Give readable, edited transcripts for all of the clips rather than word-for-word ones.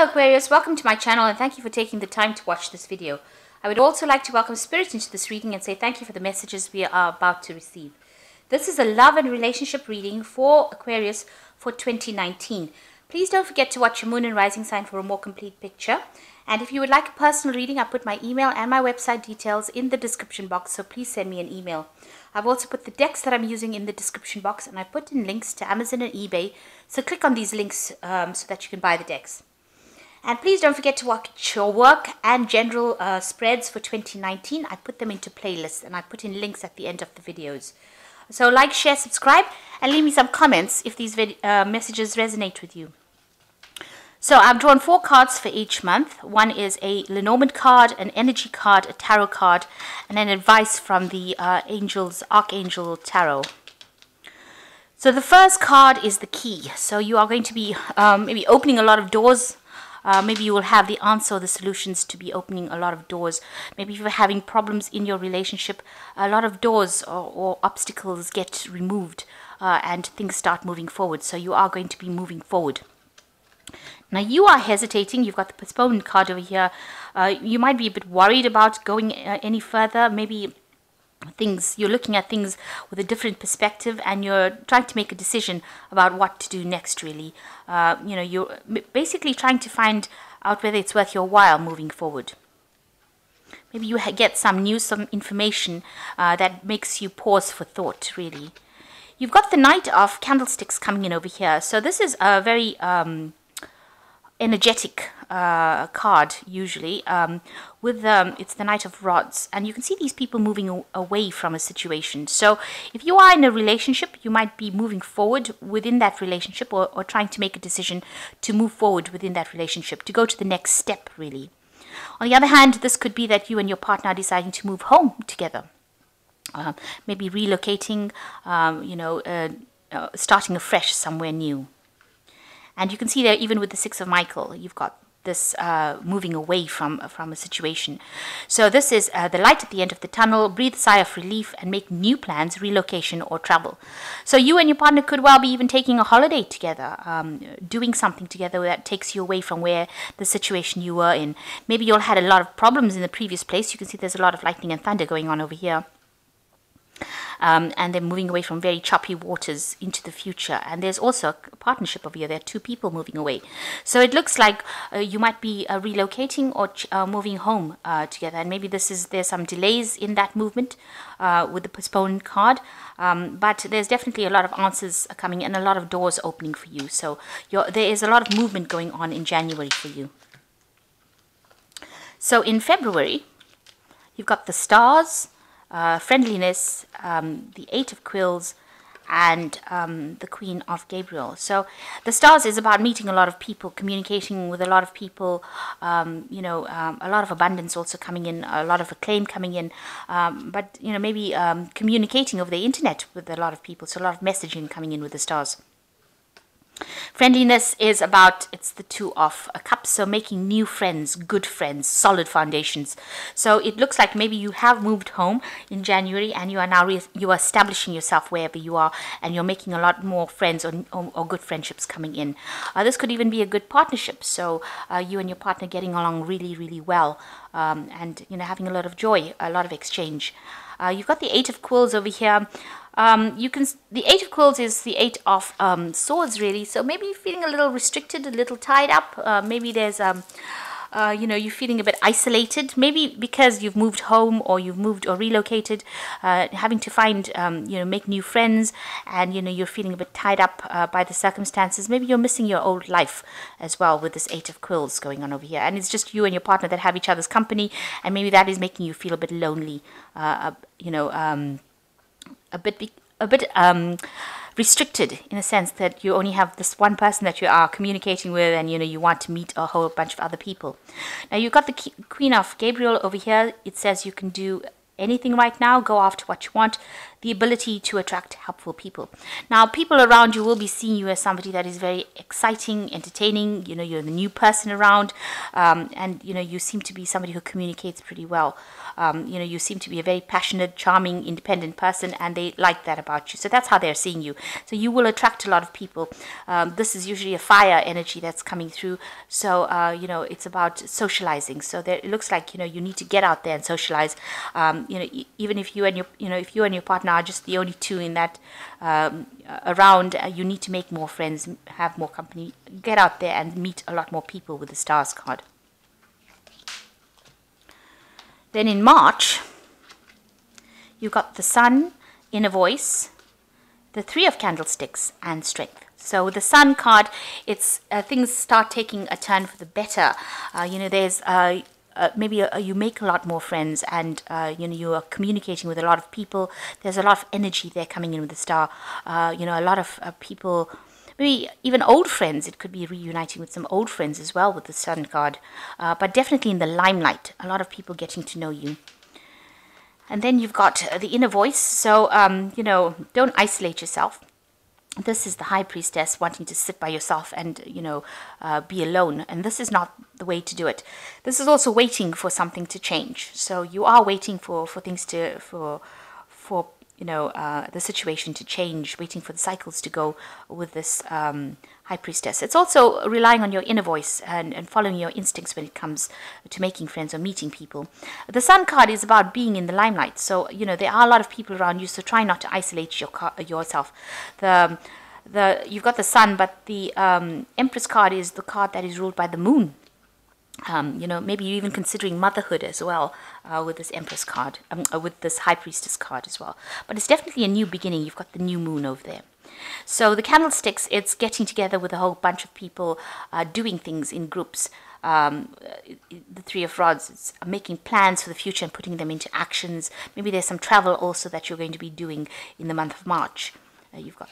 Hello Aquarius, welcome to my channel and thank you for taking the time to watch this video. I would also like to welcome Spirit into this reading and say thank you for the messages we are about to receive. This is a love and relationship reading for Aquarius for 2019. Please don't forget to watch your moon and rising sign for a more complete picture. And if you would like a personal reading, I put my email and my website details in the description box, so please send me an email. I've also put the decks that I'm using in the description box, and I put in links to Amazon and eBay, so click on these links so that you can buy the decks. And please don't forget to watch your work and general spreads for 2019. I put them into playlists and I put in links at the end of the videos. So like, share, subscribe, and leave me some comments if these messages resonate with you. So I've drawn 4 cards for each month. One is a Lenormand card, an energy card, a tarot card, and an advice from the Archangel Tarot. So the first card is the key. So you are going to be maybe opening a lot of doors. Maybe you will have the answer or the solutions to be opening a lot of doors. Maybe if you're having problems in your relationship, a lot of doors or obstacles get removed and things start moving forward. So you are going to be moving forward. Now you are hesitating. You've got the postponed card over here. You might be a bit worried about going any further. Maybe you're looking at things with a different perspective and you're trying to make a decision about what to do next, really. You're basically trying to find out whether it's worth your while moving forward. Maybe you get some news, some information that makes you pause for thought, really. You've got the Knight of Candlesticks coming in over here. So this is a very energetic card, usually. It's the Knight of Rods, and you can see these people moving away from a situation. So if you are in a relationship, you might be moving forward within that relationship, or trying to make a decision to move forward within that relationship, to go to the next step, really. On the other hand, this could be that you and your partner are deciding to move home together. Maybe relocating, starting afresh somewhere new. And you can see there, even with the Six of Michael, you've got this moving away from a situation. So this is the light at the end of the tunnel. Breathe a sigh of relief and make new plans, relocation or travel. So you and your partner could well be even taking a holiday together, doing something together that takes you away from where the situation you were in. Maybe you all had a lot of problems in the previous place. You can see there's a lot of lightning and thunder going on over here. And they're moving away from very choppy waters into the future. And there's also a partnership over here. There are 2 people moving away. So it looks like you might be relocating or moving home together. And maybe there's some delays in that movement with the postponed card. But there's definitely a lot of answers coming and a lot of doors opening for you. So there is a lot of movement going on in January for you. So in February, you've got the Stars, friendliness, the 8 of Quills, and the Queen of Gabriel. So the Stars is about meeting a lot of people, communicating with a lot of people, a lot of abundance also coming in, a lot of acclaim coming in, but maybe communicating over the internet with a lot of people, so a lot of messaging coming in with the Stars. Friendliness is about, it's the 2 of Cups, so making new friends, good friends, solid foundations. So it looks like maybe you have moved home in January and you are now establishing yourself wherever you are, and you're making a lot more friends or good friendships coming in. This could even be a good partnership, so you and your partner getting along really, really well, and having a lot of joy, a lot of exchange. You've got the 8 of Quills over here. The 8 of Quills is the 8 of Swords, really. So maybe you're feeling a little restricted, a little tied up. Maybe there's, you're feeling a bit isolated. Maybe because you've moved home or you've moved or relocated, having to find, make new friends, and you're feeling a bit tied up by the circumstances. Maybe you're missing your old life as well with this 8 of Quills going on over here. And it's just you and your partner that have each other's company, and maybe that is making you feel a bit lonely, a bit restricted, in a sense that you only have this one person that you are communicating with, and you want to meet a whole bunch of other people. Now you've got the Queen of Gabriel over here. It says you can do anything right now. Go after what you want. The ability to attract helpful people. Now, people around you will be seeing you as somebody that is very exciting, entertaining. You know, you're the new person around, and you know, you seem to be somebody who communicates pretty well. You know, you seem to be a very passionate, charming, independent person, and they like that about you. So that's how they're seeing you. So you will attract a lot of people. This is usually a fire energy that's coming through. So you know, it's about socializing. So there, it looks like, you know, you need to get out there and socialize. You know, even if you and your, you know, if you and your partner are just the only two in that around, you need to make more friends, have more company, get out there and meet a lot more people with the Stars card. Then in March, you've got the Sun, Inner Voice, the Three of Candlesticks, and Strength. So with the Sun card, it's things start taking a turn for the better. You know, there's maybe you make a lot more friends, and you know, you are communicating with a lot of people. There's a lot of energy there coming in with the Star. You know, a lot of people, maybe even old friends. It could be reuniting with some old friends as well with the Sun card. But definitely in the limelight, a lot of people getting to know you. And then you've got the Inner Voice. So, you know, don't isolate yourself. This is the High Priestess wanting to sit by yourself and, you know, be alone. And this is not the way to do it. This is also waiting for something to change. So you are waiting for things to, for you know, the situation to change, waiting for the cycles to go with this High Priestess. It's also relying on your inner voice and following your instincts when it comes to making friends or meeting people. The Sun card is about being in the limelight. So, you know, there are a lot of people around you, so try not to isolate yourself. You've got the Sun, but the Empress card is the card that is ruled by the Moon. You know, maybe you're even considering motherhood as well with this Empress card, with this High Priestess card as well. But it's definitely a new beginning. You've got the new moon over there. So the Candlesticks, it's getting together with a whole bunch of people, doing things in groups. The Three of Rods, it's making plans for the future and putting them into actions. Maybe there's some travel also that you're going to be doing in the month of March. You've got...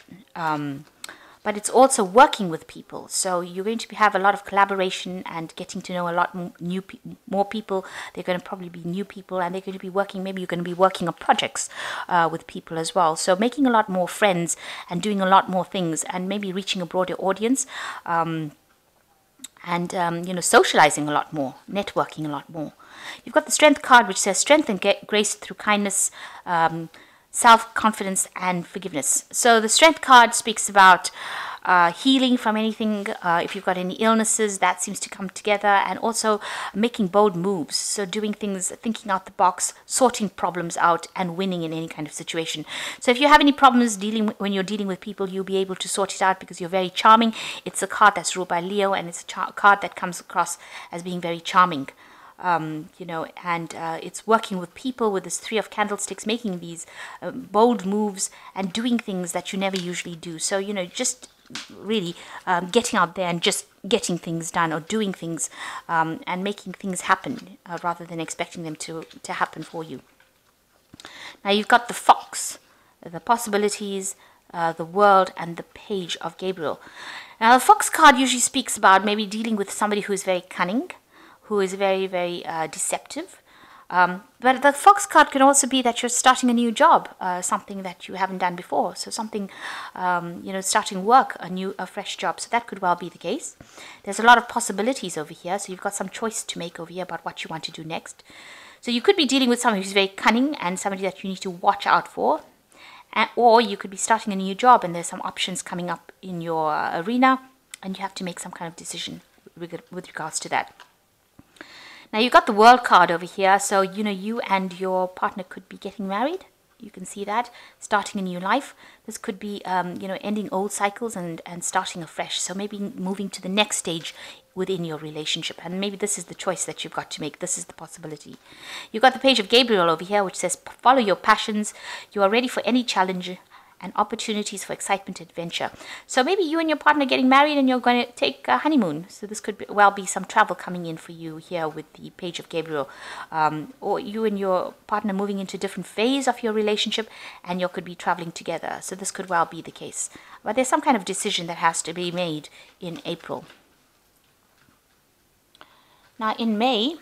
but it's also working with people. So you're going to have a lot of collaboration and getting to know a lot more people. They're going to probably be new people, and they're going to be working, maybe you're going to be working on projects with people as well. So making a lot more friends and doing a lot more things, and maybe reaching a broader audience, and you know, socializing a lot more, networking a lot more. You've got the Strength card, which says strength and grace through kindness, self-confidence and forgiveness. So the Strength card speaks about healing from anything. If you've got any illnesses, that seems to come together, and also making bold moves. So doing things, thinking out the box, sorting problems out, and winning in any kind of situation. So if you have any problems when you're dealing with people, you'll be able to sort it out because you're very charming. It's a card that's ruled by Leo, and it's a card that comes across as being very charming. You know, and it's working with people with this Three of Candlesticks, making these bold moves and doing things that you never usually do. So, you know, just really getting out there and just getting things done, or doing things and making things happen rather than expecting them to happen for you. Now you've got the Fox, the possibilities, the world, and the Page of Gabriel. Now the Fox card usually speaks about maybe dealing with somebody who is very cunning, who is very, very deceptive. But the Fox card can also be that you're starting a new job, something that you haven't done before. So something, you know, starting work, a fresh job. So that could well be the case. There's a lot of possibilities over here. So you've got some choice to make over here about what you want to do next. So you could be dealing with somebody who's very cunning and somebody that you need to watch out for. Or you could be starting a new job and there's some options coming up in your arena, and you have to make some kind of decision with regards to that. Now you've got the World card over here, so you know, you and your partner could be getting married. You can see that, starting a new life. This could be, you know, ending old cycles and starting afresh. So maybe moving to the next stage within your relationship. And maybe this is the choice that you've got to make. This is the possibility. You've got the Page of Gabriel over here, which says, follow your passions. You are ready for any challenge and opportunities for excitement and adventure. So maybe you and your partner getting married and you're going to take a honeymoon. So this could well be some travel coming in for you here with the Page of Gabriel. Or you and your partner moving into a different phase of your relationship, and you could be traveling together. So this could well be the case. But there's some kind of decision that has to be made in April. Now in May,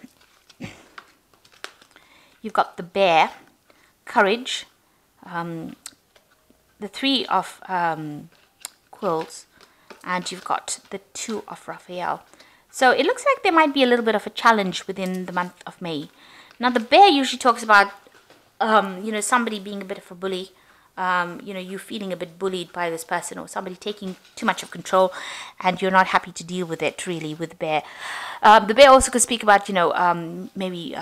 you've got the Bear, Courage, the Three of Quills, and you've got the Two of Raphael. So it looks like there might be a little bit of a challenge within the month of May. Now the Bear usually talks about, you know, somebody being a bit of a bully, you know, you feeling a bit bullied by this person, or somebody taking too much of control and you're not happy to deal with it, really, with the Bear. The Bear also could speak about, you know, maybe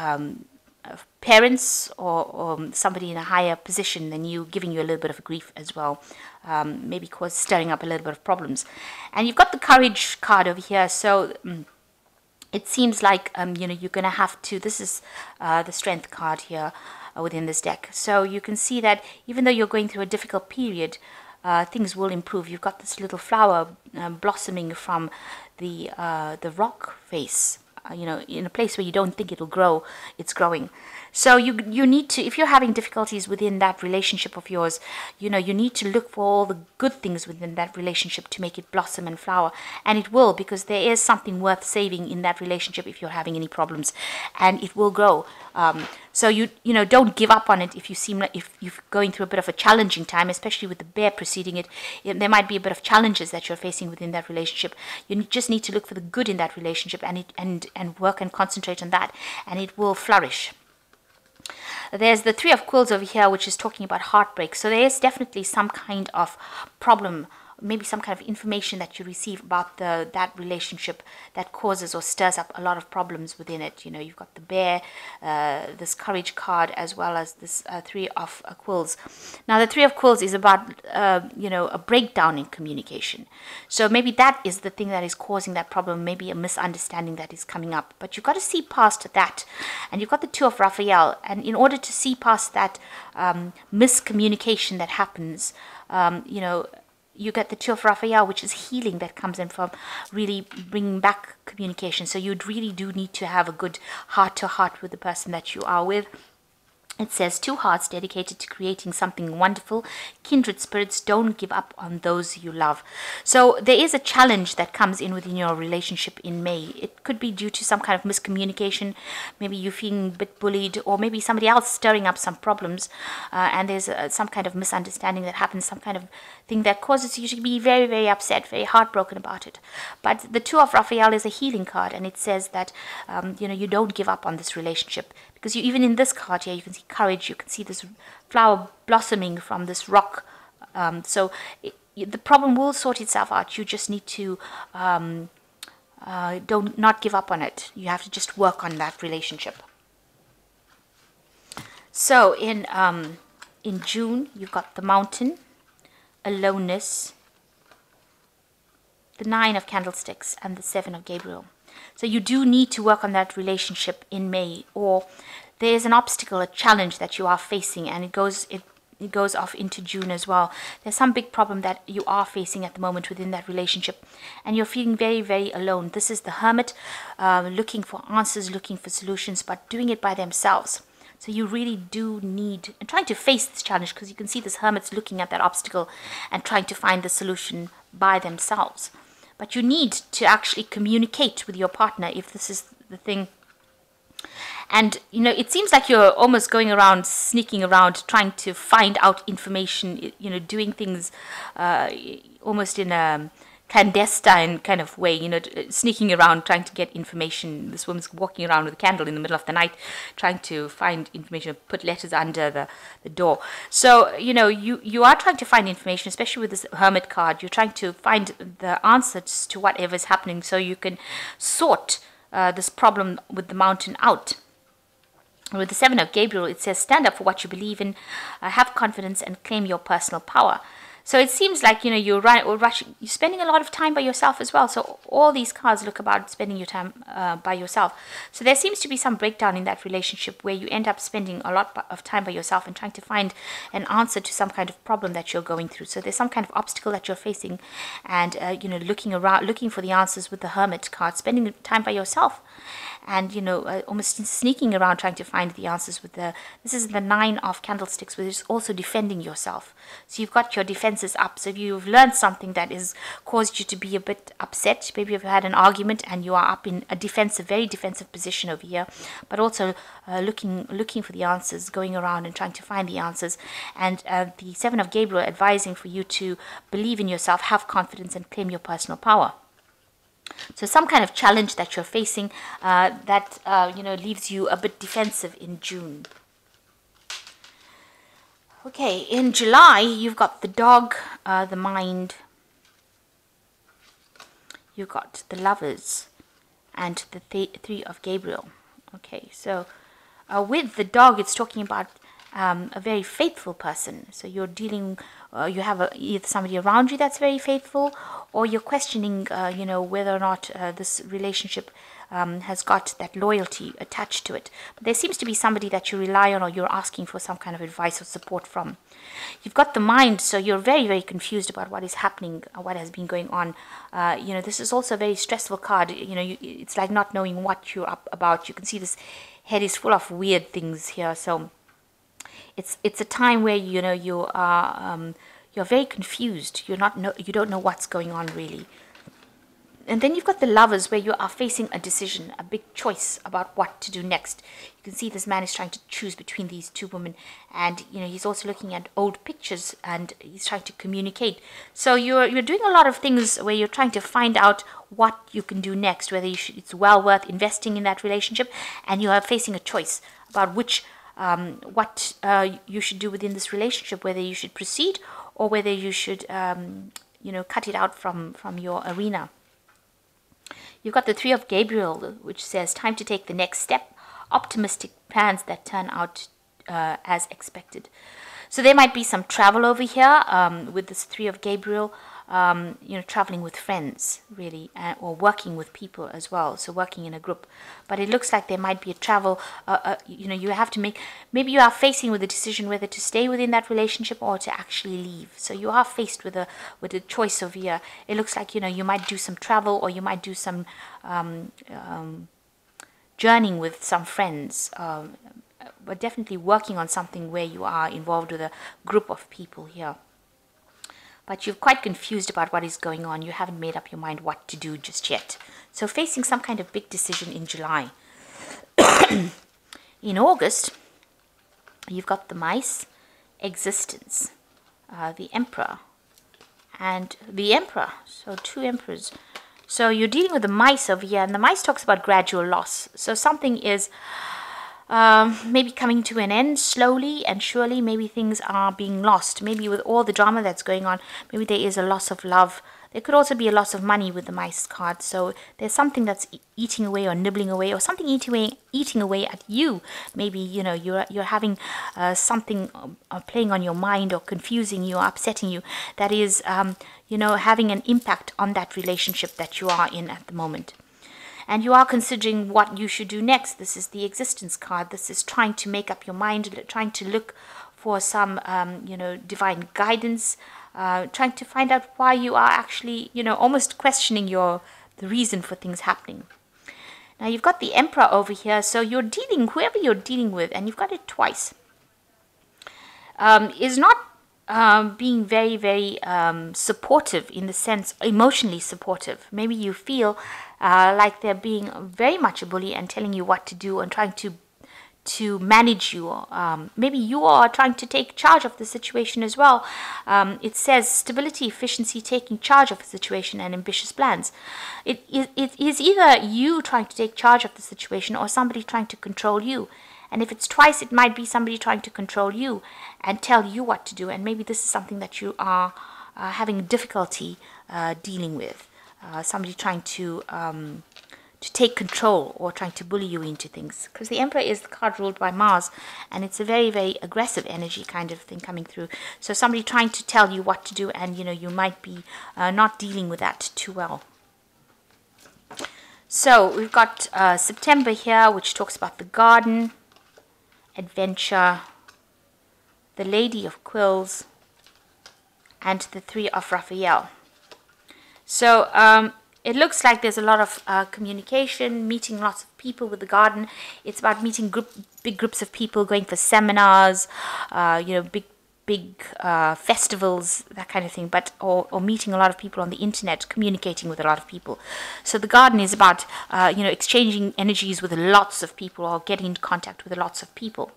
parents or somebody in a higher position than you giving you a little bit of grief as well, maybe stirring up a little bit of problems. And you've got the Courage card over here, so it seems like you know, you're going to have to, this is the Strength card here within this deck. So you can see that even though you're going through a difficult period, things will improve. You've got this little flower blossoming from the rock face, you know, in a place where you don't think it'll grow, it's growing. So you need to, if you're having difficulties within that relationship of yours, you know, you need to look for all the good things within that relationship to make it blossom and flower. And it will, because there is something worth saving in that relationship if you're having any problems, and it will grow. So you know, don't give up on it if you seem like, if you're going through a bit of a challenging time, especially with the Bear preceding it. There might be a bit of challenges that you're facing within that relationship. You just need to look for the good in that relationship and work and concentrate on that, and it will flourish. There's the Three of Quills over here, which is talking about heartbreak. So there is definitely some kind of problem, maybe some kind of information that you receive about that relationship that causes or stirs up a lot of problems within it. You know, you've got the Bear, this Courage card, as well as this Three of Quills. Now the Three of Quills is about you know, a breakdown in communication. So maybe that is the thing that is causing that problem, maybe a misunderstanding that is coming up. But you've got to see past that. And you've got the Two of Raphael, and in order to see past that miscommunication that happens, you know, you get the Two of Raphael, which is healing that comes in from really bringing back communication. So you really do need to have a good heart-to-heart with the person that you are with. It says, two hearts dedicated to creating something wonderful. Kindred spirits, don't give up on those you love. So there is a challenge that comes in within your relationship in May. It could be due to some kind of miscommunication. Maybe you're feeling a bit bullied, or maybe somebody else stirring up some problems, and there's some kind of misunderstanding that happens, some kind of thing that causes you to be very, very upset, very heartbroken about it. But the Two of Raphael is a healing card, and it says that you know, you don't give up on this relationship. Because even in this card here, you can see courage, you can see this flower blossoming from this rock. So the problem will sort itself out. You just need to not give up on it. You have to just work on that relationship. So in June, you've got the Mountain, aloneness, the Nine of Candlesticks, and the Seven of Gabriel. So you do need to work on that relationship in May, or there is an obstacle, a challenge that you are facing, and it goes off into June as well. There's some big problem that you are facing at the moment within that relationship, and you're feeling very, very alone. This is the Hermit, looking for answers, looking for solutions, but doing it by themselves. So you really do need, and trying to face this challenge, because you can see this Hermit's looking at that obstacle and trying to find the solution by themselves. But you need to actually communicate with your partner if this is the thing. And, you know, it seems like you're almost going around, sneaking around, trying to find out information, you know, doing things almost in a clandestine kind of way, you know, sneaking around, trying to get information. This woman's walking around with a candle in the middle of the night, trying to find information, put letters under the door. So, you know, you are trying to find information, especially with this Hermit card. You're trying to find the answers to whatever is happening, so you can sort this problem with the Mountain out. With the Seven of Gabriel, it says, stand up for what you believe in, have confidence, and claim your personal power. So it seems like, you know, you're spending a lot of time by yourself as well. So all these cards look about spending your time by yourself. So there seems to be some breakdown in that relationship where you end up spending a lot of time by yourself and trying to find an answer to some kind of problem that you're going through. So there's some kind of obstacle that you're facing, and you know, looking for the answers with the Hermit card, spending time by yourself. and almost sneaking around trying to find the answers with this is the 9 of candlesticks, which is also defending yourself. So you've got your defenses up. So if you've learned something that has caused you to be a bit upset, maybe you've had an argument and you are up in a very defensive position over here, but also looking for the answers, going around and trying to find the answers. And the 7 of Gabriel advising for you to believe in yourself, have confidence, and claim your personal power. So some kind of challenge that you're facing that leaves you a bit defensive in June. Okay, in July, you've got the dog, the mind, you've got the lovers, and the 3 of Gabriel. Okay, so with the dog, it's talking about a very faithful person. So you're dealing, you have either somebody around you that's very faithful, or you're questioning, whether or not this relationship has got that loyalty attached to it. But there seems to be somebody that you rely on, or you're asking for some kind of advice or support from. You've got the mind, so you're very, very confused about what is happening, what has been going on. This is also a very stressful card. It's like not knowing what you're up about. You can see this head is full of weird things here. So it's a time where you are you're very confused. You don't know what's going on really. And then you've got the lovers, where you are facing a decision, a big choice about what to do next. You can see this man is trying to choose between these 2 women, and he's also looking at old pictures, and he's trying to communicate. So you're doing a lot of things where you're trying to find out what you can do next, whether it's well worth investing in that relationship, and you are facing a choice about what you should do within this relationship, whether you should proceed or whether you should cut it out from your arena. You've got the 3 of Gabriel, which says time to take the next step, optimistic plans that turn out as expected. So there might be some travel over here with this 3 of Gabriel, traveling with friends really, or working with people as well. So working in a group. But it looks like there might be a travel, you have to make, maybe you are facing with a decision whether to stay within that relationship or to actually leave. So you are faced with a choice over here. It looks like, you might do some travel, or you might do some journeying with some friends, but definitely working on something where you are involved with a group of people here. But you're quite confused about what is going on. You haven't made up your mind what to do just yet. So facing some kind of big decision in July. In August, you've got the mice, existence, the emperor, and the emperor. So 2 emperors. So you're dealing with the mice over here, and the mice talks about gradual loss. So something is maybe coming to an end slowly and surely. Maybe things are being lost. Maybe with all the drama that's going on, maybe there is a loss of love. There could also be a loss of money with the mice card. So there's something that's eating away or nibbling away, or something eating away at you. Maybe you're having something playing on your mind, or confusing you, or upsetting you, that is having an impact on that relationship that you are in at the moment. And you are considering what you should do next. This is the existence card. This is trying to make up your mind, trying to look for some, divine guidance, trying to find out why you are actually, almost questioning the reason for things happening. Now you've got the emperor over here. So whoever you're dealing with, and you've got it twice, is not being very, very supportive, in the sense, emotionally supportive. Maybe you feel like they're being very much a bully and telling you what to do and trying to manage you. Maybe you are trying to take charge of the situation as well. It says stability, efficiency, taking charge of the situation, and ambitious plans. It is either you trying to take charge of the situation, or somebody trying to control you. And if it's twice, it might be somebody trying to control you and tell you what to do. And maybe this is something that you are having difficulty dealing with. Somebody trying to take control, or trying to bully you into things. Because the Emperor is the card ruled by Mars, and it's a very, very aggressive energy kind of thing coming through. So somebody trying to tell you what to do, and you might be not dealing with that too well. So we've got September here, which talks about the garden, adventure, the Lady of Quills, and the 3 of Raphael. So it looks like there's a lot of communication, meeting lots of people with the garden. It's about meeting big groups of people, going for seminars, big festivals, that kind of thing, but or meeting a lot of people on the internet, communicating with a lot of people. So the garden is about exchanging energies with lots of people, or getting into contact with lots of people.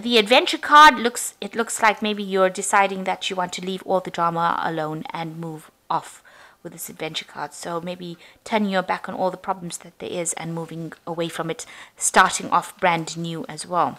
The adventure card looks like maybe you're deciding that you want to leave all the drama alone and move off with this adventure card. So maybe turning your back on all the problems that there is and moving away from it, starting off brand new as well.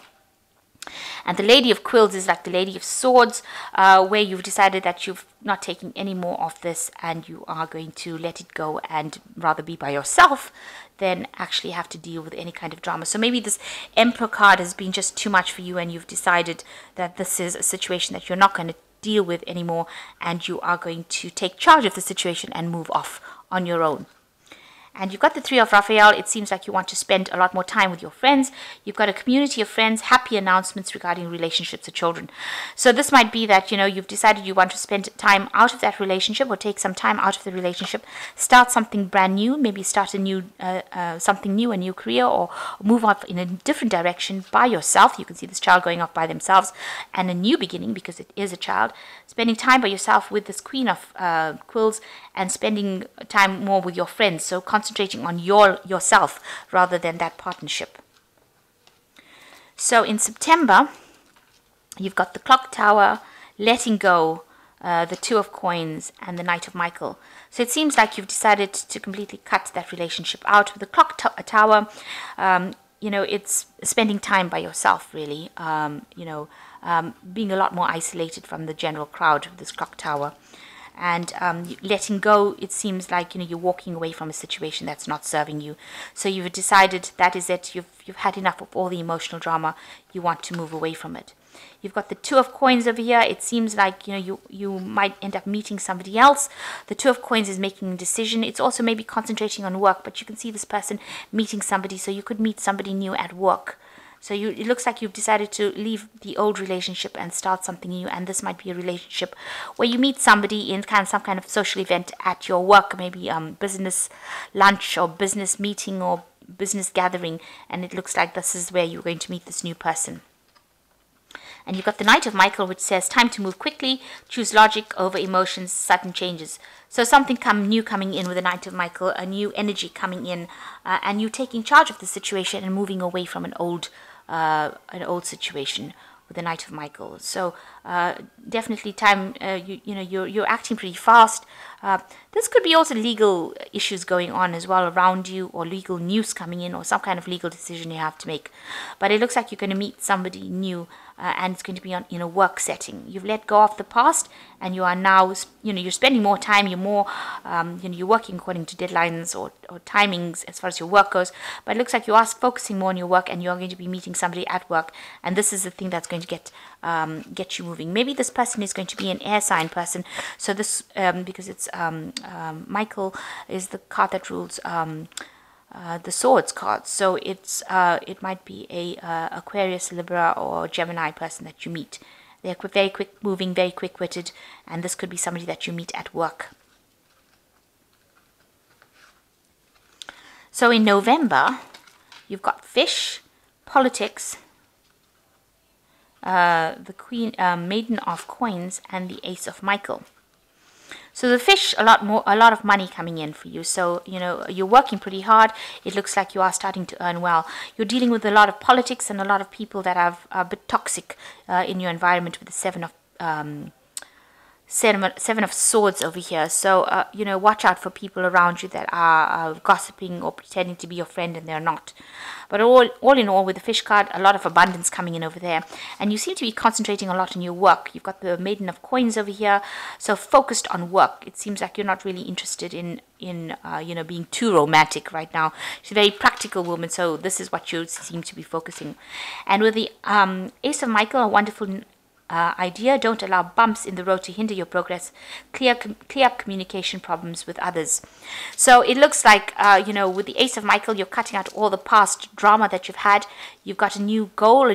And the Lady of Quills is like the Lady of Swords, where you've decided that you've not taken any more of this and you are going to let it go and rather be by yourself than actually have to deal with any kind of drama. So maybe this Emperor card has been just too much for you, and you've decided that this is a situation that you're not going to deal with anymore, and you are going to take charge of the situation and move off on your own. And you've got the Three of Raphael. It seems like you want to spend a lot more time with your friends. You've got a community of friends, happy announcements regarding relationships or children. So this might be that, you've decided you want to spend time out of that relationship, or take some time out of the relationship, start something brand new, maybe start a new career, or move off in a different direction by yourself. You can see this child going off by themselves, and a new beginning, because it is a child. Spending time by yourself with this Queen of Quills, and spending time more with your friends. So concentrating on yourself rather than that partnership. So in September, you've got the Clock Tower, letting go, the Two of Coins, and the Knight of Michael. So it seems like you've decided to completely cut that relationship out. With the Clock Tower, it's spending time by yourself, really. Being a lot more isolated from the general crowd with this Clock Tower. And letting go, it seems like you're walking away from a situation that's not serving you. So you've decided that is it. You've had enough of all the emotional drama. You want to move away from it. You've got the Two of Coins over here. It seems like you might end up meeting somebody else. The Two of Coins is making a decision. It's also maybe concentrating on work, but you can see this person meeting somebody. So you could meet somebody new at work. So it looks like you've decided to leave the old relationship and start something new. And this might be a relationship where you meet somebody in some kind of social event at your work, maybe business lunch or business meeting or business gathering. And it looks like this is where you're going to meet this new person. And you've got the Knight of Michael, which says time to move quickly, choose logic over emotions, sudden changes. So something new coming in with the Knight of Michael, a new energy coming in, and you taking charge of the situation and moving away from an old situation with the Knight of Michael. So definitely time, you're acting pretty fast. This could be also legal issues going on as well around you, or legal news coming in, or some kind of legal decision you have to make. But it looks like you're going to meet somebody new, and it's going to be in a work setting. You've let go of the past, and you are now, you're spending more time. You're more, you're working according to deadlines or timings as far as your work goes. But it looks like you are focusing more on your work, and you're going to be meeting somebody at work, and this is the thing that's going to get you moving. Maybe this person is going to be an air sign person. So this, because it's Michael is the card that rules the Swords card. So it might be a Aquarius, Libra, or Gemini person that you meet. They're very quick moving, very quick witted, and this could be somebody that you meet at work. So in November, you've got Fish, Politics, the Queen, Maiden of Coins, and the Ace of Michael. So the Fish, a lot of money coming in for you. So, you're working pretty hard. It looks like you are starting to earn well. You're dealing with a lot of politics and a lot of people that are a bit toxic in your environment with the Seven of Swords over here. So, watch out for people around you that are gossiping or pretending to be your friend and they're not. But all in all, with the Fish card, a lot of abundance coming in over there. And you seem to be concentrating a lot on your work. You've got the Maiden of Coins over here. So focused on work. It seems like you're not really interested in being too romantic right now. She's a very practical woman. So this is what you seem to be focusing. And with the Ace of Michael, a wonderful idea. Don't allow bumps in the road to hinder your progress. Clear up communication problems with others. So it looks like, with the Ace of Michael, you're cutting out all the past drama that you've had. You've got a new goal,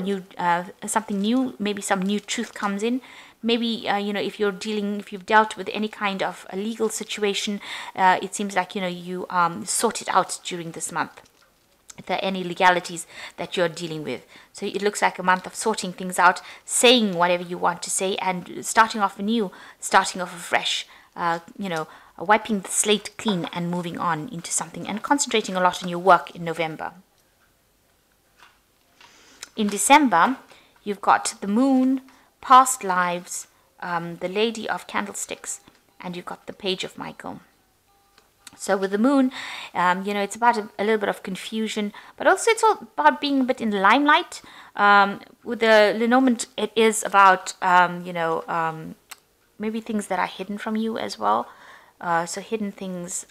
something new, maybe some new truth comes in. maybe, if you've dealt with any kind of a legal situation, it seems like, you sort it out during this month. If there are any legalities that you're dealing with. So it looks like a month of sorting things out, saying whatever you want to say, and starting off anew, starting off afresh, wiping the slate clean and moving on into something, and concentrating a lot on your work in November. In December, you've got the Moon, past lives, the Lady of Candlesticks, and you've got the Page of Michael. So with the Moon, it's about a little bit of confusion, but also it's all about being a bit in the limelight. With the Lenormand, it is about, maybe things that are hidden from you as well. So hidden things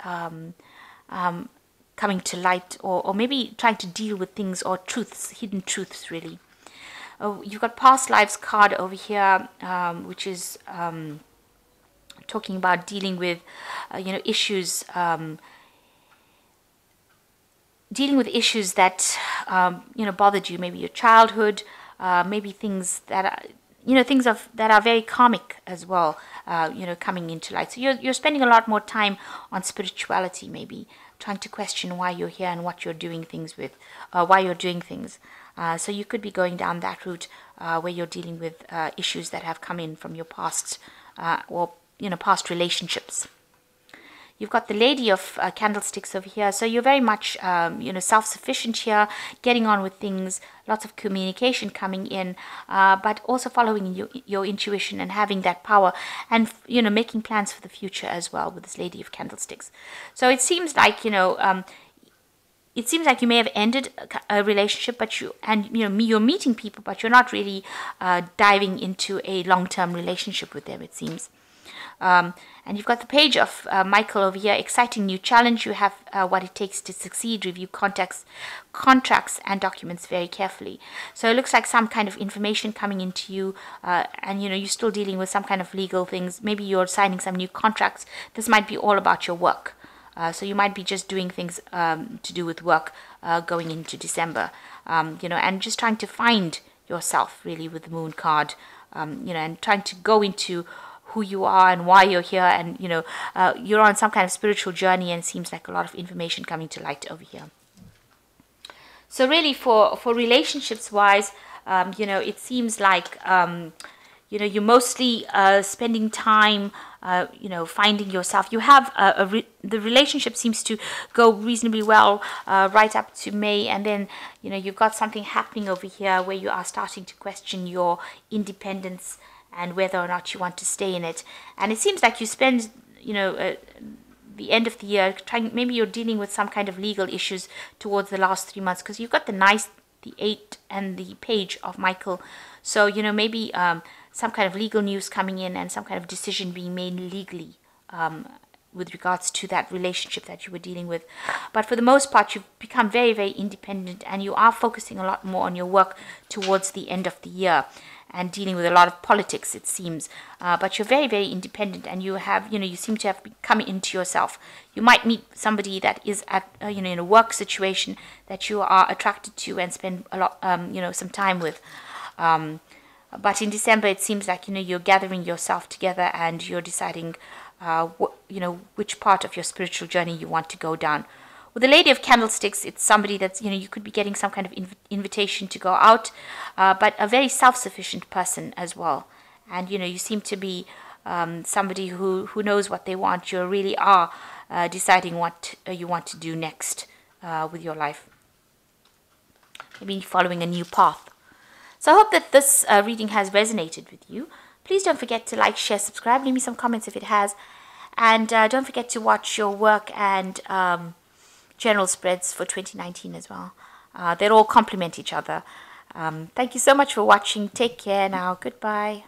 coming to light, or maybe trying to deal with things, or truths, hidden truths, really. You've got Past Lives card over here, which is talking about dealing with, issues, that, bothered you, maybe your childhood, maybe things that are, that are very karmic as well, coming into light. So you're spending a lot more time on spirituality, maybe trying to question why you're here and what you're doing things with, why you're doing things. So you could be going down that route, where you're dealing with issues that have come in from your past, or past relationships. You've got the Lady of Candlesticks over here. So you're very much, self-sufficient here, getting on with things, lots of communication coming in, but also following your intuition and having that power, and, making plans for the future as well with this Lady of Candlesticks. So it seems like, it seems like you may have ended a relationship, but you're meeting people, but you're not really diving into a long-term relationship with them, it seems. And you've got the Page of Michael over here. Exciting new challenge. You have what it takes to succeed. Review contracts and documents very carefully. So it looks like some kind of information coming into you, and you're still dealing with some kind of legal things. Maybe you're signing some new contracts. This might be all about your work. So you might be just doing things to do with work going into December, and just trying to find yourself, really, with the Moon card, and trying to go into who you are and why you're here, and you're on some kind of spiritual journey, and it seems like a lot of information coming to light over here. So really, for relationships wise, it seems like you're mostly spending time finding yourself. You have the relationship seems to go reasonably well right up to May, and then you've got something happening over here where you are starting to question your independence and whether or not you want to stay in it. And it seems like you spend, the end of the year maybe you're dealing with some kind of legal issues towards the last 3 months, because you've got the 8 and the Page of Michael. So, maybe some kind of legal news coming in, and some kind of decision being made legally with regards to that relationship that you were dealing with. But for the most part, you've become very, very independent, and you are focusing a lot more on your work towards the end of the year, and dealing with a lot of politics, it seems. But you're very, very independent, and you have, you seem to have come into yourself. You might meet somebody that is at, in a work situation that you are attracted to and spend a lot, some time with. But in December, it seems like, you're gathering yourself together, and you're deciding, which part of your spiritual journey you want to go down. With the Lady of Candlesticks, it's somebody that's, you could be getting some kind of invitation to go out, but a very self-sufficient person as well. And, you seem to be somebody who knows what they want. You really are deciding what you want to do next with your life. Maybe following a new path. So I hope that this reading has resonated with you. Please don't forget to like, share, subscribe. Leave me some comments if it has. And don't forget to watch your work and general spreads for 2019 as well. They all complement each other. Thank you so much for watching. Take care now. Goodbye.